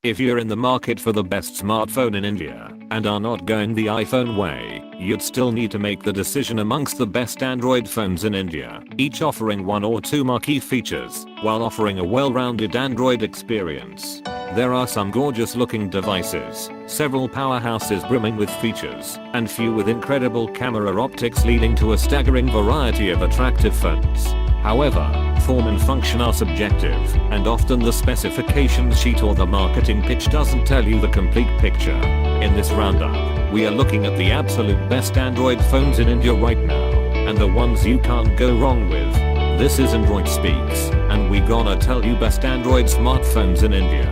If you're in the market for the best smartphone in India and are not going the iPhone way, you'd still need to make the decision amongst the best Android phones in India, each offering one or two marquee features while offering a well-rounded Android experience. There are some gorgeous looking devices, several powerhouses brimming with features, and few with incredible camera optics leading to a staggering variety of attractive phones. However, form and function are subjective, and often the specification sheet or the marketing pitch doesn't tell you the complete picture. In this roundup, we are looking at the absolute best Android phones in India right now, and the ones you can't go wrong with. This is Android Speaks, and we gonna tell you best Android smartphones in India.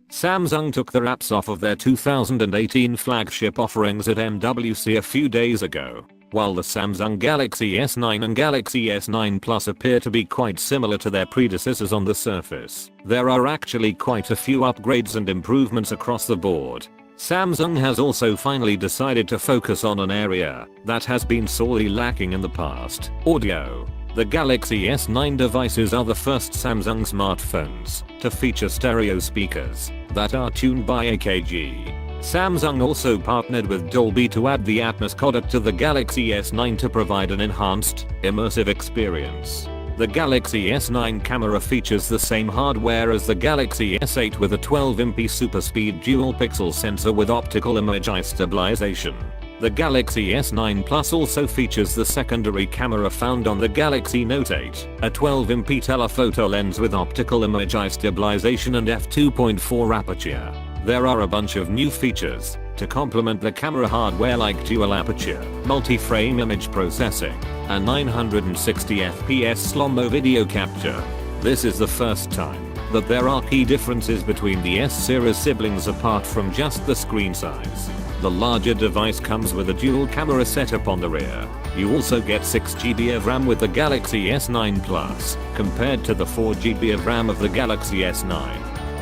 Samsung took their apps off of their 2018 flagship offerings at MWC a few days ago. While the Samsung Galaxy S9 and Galaxy S9 Plus appear to be quite similar to their predecessors on the surface, there are actually quite a few upgrades and improvements across the board. Samsung has also finally decided to focus on an area that has been sorely lacking in the past: audio. The Galaxy S9 devices are the first Samsung smartphones to feature stereo speakers that are tuned by AKG. Samsung also partnered with Dolby to add the Atmos codec to the Galaxy S9 to provide an enhanced, immersive experience. The Galaxy S9 camera features the same hardware as the Galaxy S8 with a 12MP super speed dual pixel sensor with optical image eye stabilization. The Galaxy S9 Plus also features the secondary camera found on the Galaxy Note 8, a 12MP telephoto lens with optical image eye stabilization and f2.4 aperture. There are a bunch of new features to complement the camera hardware like dual aperture, multi-frame image processing, and 960fps slow-mo video capture. This is the first time that there are key differences between the S-series siblings apart from just the screen size. The larger device comes with a dual camera setup on the rear. You also get 6GB of RAM with the Galaxy S9 Plus, compared to the 4GB of RAM of the Galaxy S9.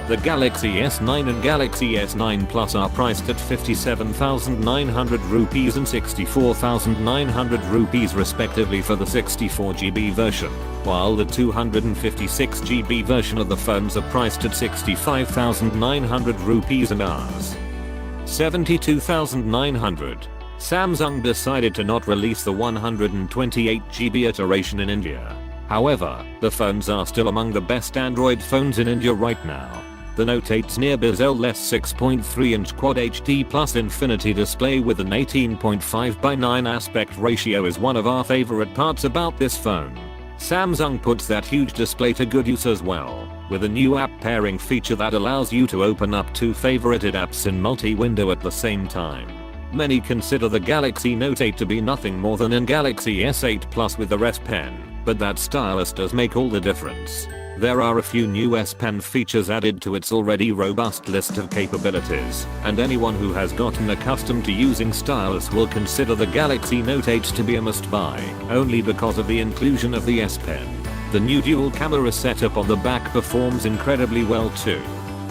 The Galaxy S9 and Galaxy S9 Plus are priced at 57,900 rupees and 64,900 rupees respectively for the 64GB version, while the 256GB version of the phones are priced at 65,900 rupees and Rs. 72,900. Samsung decided to not release the 128GB iteration in India. However, the phones are still among the best Android phones in India right now. The Note 8's near bezel-less 6.3-inch Quad HD Plus Infinity display with an 18.5:9 aspect ratio is one of our favorite parts about this phone. Samsung puts that huge display to good use as well, with a new app pairing feature that allows you to open up two favorited apps in multi-window at the same time. Many consider the Galaxy Note 8 to be nothing more than a Galaxy S8 Plus with the S Pen, but that stylus does make all the difference. There are a few new S Pen features added to its already robust list of capabilities, and anyone who has gotten accustomed to using stylus will consider the Galaxy Note 8 to be a must-buy, only because of the inclusion of the S Pen. The new dual camera setup on the back performs incredibly well too.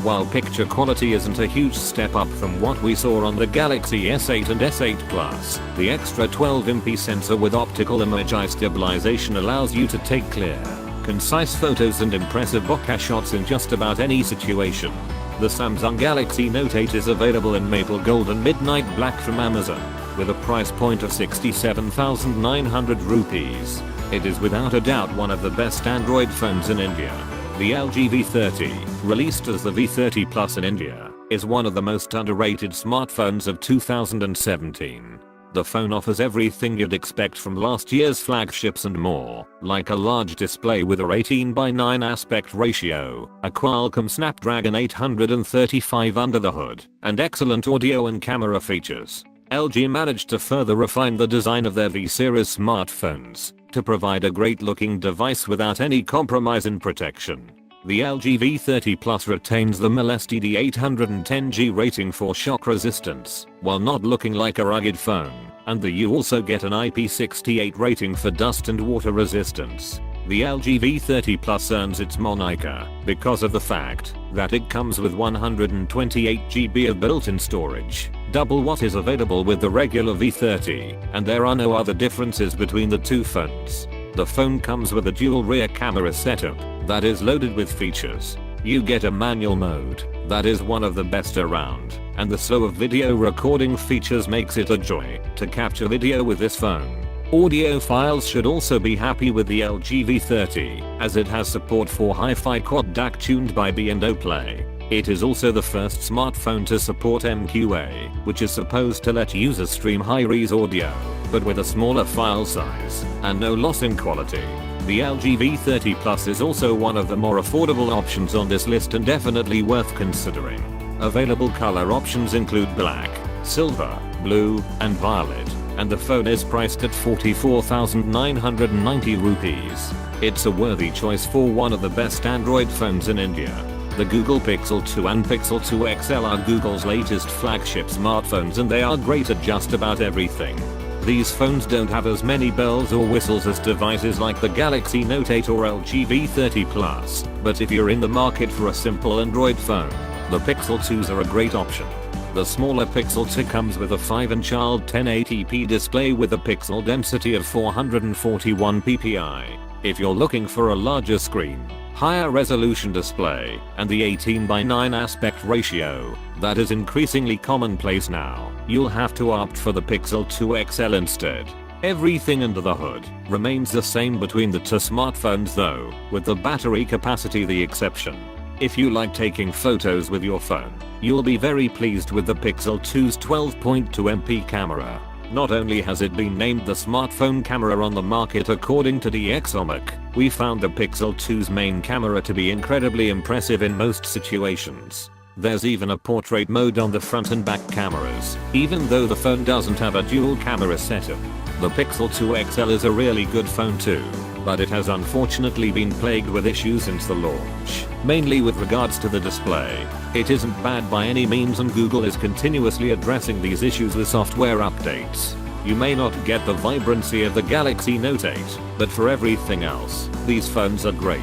While picture quality isn't a huge step up from what we saw on the Galaxy S8 and S8 Plus, the extra 12MP sensor with optical image eye stabilization allows you to take clear, concise photos and impressive bokeh shots in just about any situation. The Samsung Galaxy Note 8 is available in maple gold and midnight black from Amazon, with a price point of 67,900 rupees. It is without a doubt one of the best Android phones in India. The LG V30, released as the V30 Plus in India, is one of the most underrated smartphones of 2017. The phone offers everything you'd expect from last year's flagships and more, like a large display with a 18:9 aspect ratio, a Qualcomm Snapdragon 835 under the hood, and excellent audio and camera features. LG managed to further refine the design of their V-series smartphones to provide a great-looking device without any compromise in protection. The LG V30 Plus retains the MIL STD 810G rating for shock resistance, while not looking like a rugged phone, and you also get an IP68 rating for dust and water resistance. The LG V30 Plus earns its moniker because of the fact that it comes with 128GB of built-in storage, double what is available with the regular V30, and there are no other differences between the two phones. The phone comes with a dual rear camera setup that is loaded with features. You get a manual mode that is one of the best around, and the slower video recording features makes it a joy to capture video with this phone. Audiophiles should also be happy with the LG V30, as it has support for hi-fi quad DAC tuned by B&O Play. It is also the first smartphone to support MQA, which is supposed to let users stream high-res audio, but with a smaller file size and no loss in quality. The LG V30 Plus is also one of the more affordable options on this list and definitely worth considering. Available color options include black, silver, blue, and violet, and the phone is priced at 44,990 rupees. It's a worthy choice for one of the best Android phones in India. The Google Pixel 2 and Pixel 2 XL are Google's latest flagship smartphones, and they are great at just about everything. These phones don't have as many bells or whistles as devices like the Galaxy Note 8 or LG V30 Plus, but if you're in the market for a simple Android phone, the Pixel 2s are a great option. The smaller Pixel 2 comes with a 5-inch 1080p display with a pixel density of 441 ppi. If you're looking for a larger screen, higher resolution display, and the 18:9 aspect ratio that is increasingly commonplace now, you'll have to opt for the Pixel 2 XL instead. Everything under the hood remains the same between the two smartphones though, with the battery capacity the exception. If you like taking photos with your phone, you'll be very pleased with the Pixel 2's 12.2MP camera. Not only has it been named the smartphone camera on the market according to DxOMark, we found the Pixel 2's main camera to be incredibly impressive in most situations. There's even a portrait mode on the front and back cameras, even though the phone doesn't have a dual camera setup. The Pixel 2 XL is a really good phone too, but it has unfortunately been plagued with issues since the launch, mainly with regards to the display. It isn't bad by any means, and Google is continuously addressing these issues with software updates. You may not get the vibrancy of the Galaxy Note 8, but for everything else, these phones are great.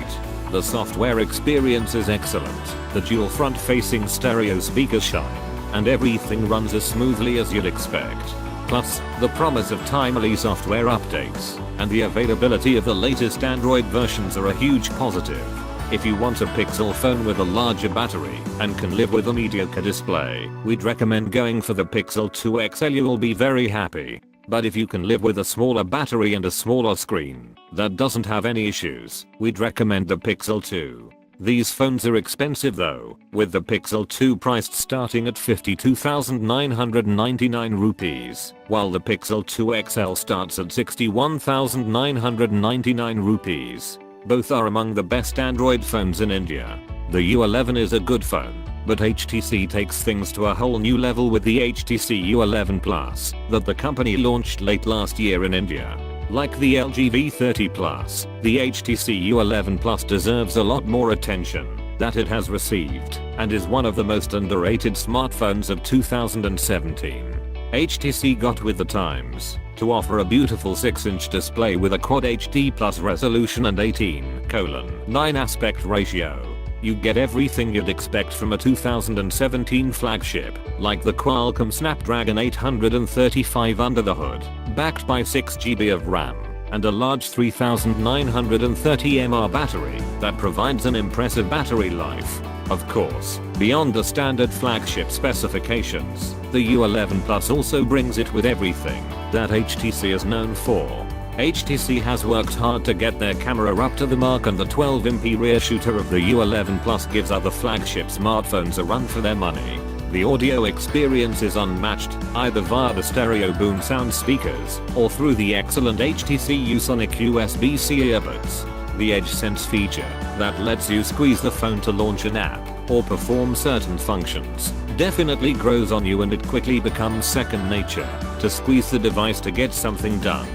The software experience is excellent, the dual front-facing stereo speakers shine, and everything runs as smoothly as you'd expect. Plus, the promise of timely software updates and the availability of the latest Android versions are a huge positive. If you want a Pixel phone with a larger battery and can live with a mediocre display, we'd recommend going for the Pixel 2 XL. You'll be very happy. But if you can live with a smaller battery and a smaller screen that doesn't have any issues, we'd recommend the Pixel 2. These phones are expensive though, with the Pixel 2 priced starting at 52,999 rupees, while the Pixel 2 XL starts at 61,999 rupees. Both are among the best Android phones in India. The U11 is a good phone, but HTC takes things to a whole new level with the HTC U11 Plus that the company launched late last year in India. Like the LG V30 Plus, the HTC U11 Plus deserves a lot more attention that it has received, and is one of the most underrated smartphones of 2017. HTC got with the times to offer a beautiful 6-inch display with a Quad HD Plus resolution and 18:9 aspect ratio. You get everything you'd expect from a 2017 flagship, like the Qualcomm Snapdragon 835 under the hood, backed by 6GB of RAM, and a large 3930 mAh battery that provides an impressive battery life. Of course, beyond the standard flagship specifications, the U11 Plus also brings it with everything that HTC is known for. HTC has worked hard to get their camera up to the mark, and the 12MP rear shooter of the U11 Plus gives other flagship smartphones a run for their money. The audio experience is unmatched, either via the stereo boom sound speakers or through the excellent HTC U-Sonic USB-C earbuds. The Edge Sense feature that lets you squeeze the phone to launch an app or perform certain functions definitely grows on you, and it quickly becomes second nature to squeeze the device to get something done.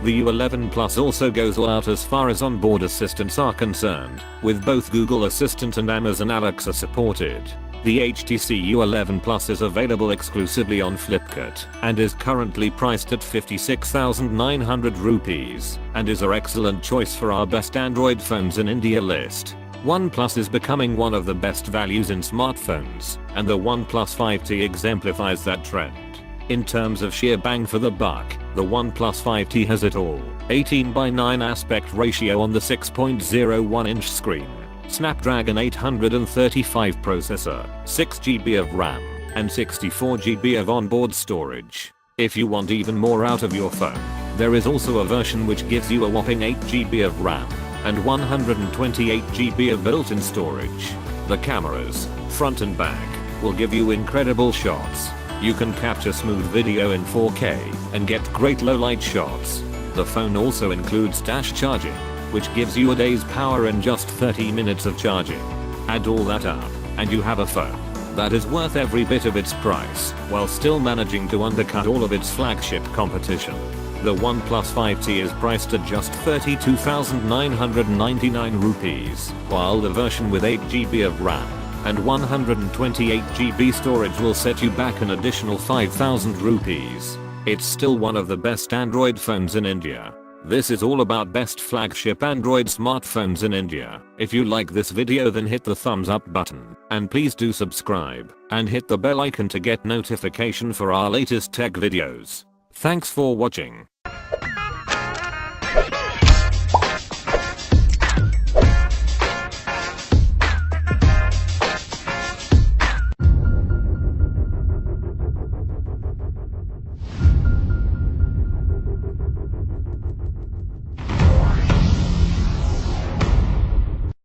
The U11 Plus also goes all out as far as onboard assistants are concerned, with both Google Assistant and Amazon Alexa supported. The HTC U11 Plus is available exclusively on Flipkart and is currently priced at 56,900 rupees and is our excellent choice for our best Android phones in India list. OnePlus is becoming one of the best values in smartphones, and the OnePlus 5T exemplifies that trend. In terms of sheer bang for the buck, the OnePlus 5T has it all. 18:9 aspect ratio on the 6.01-inch screen. Snapdragon 835 processor, 6GB of RAM, and 64GB of onboard storage. If you want even more out of your phone, there is also a version which gives you a whopping 8GB of RAM and 128GB of built-in storage. The cameras, front and back, will give you incredible shots. You can capture smooth video in 4K and get great low-light shots. The phone also includes dash charging, which gives you a day's power in just 30 minutes of charging. Add all that up, and you have a phone that is worth every bit of its price, while still managing to undercut all of its flagship competition. The OnePlus 5T is priced at just 32,999 rupees, while the version with 8GB of RAM and 128GB storage will set you back an additional 5,000 rupees. It's still one of the best Android phones in India. This is all about best flagship Android smartphones in India. If you like this video, then hit the thumbs up button, and please do subscribe and hit the bell icon to get notification for our latest tech videos. Thanks for watching.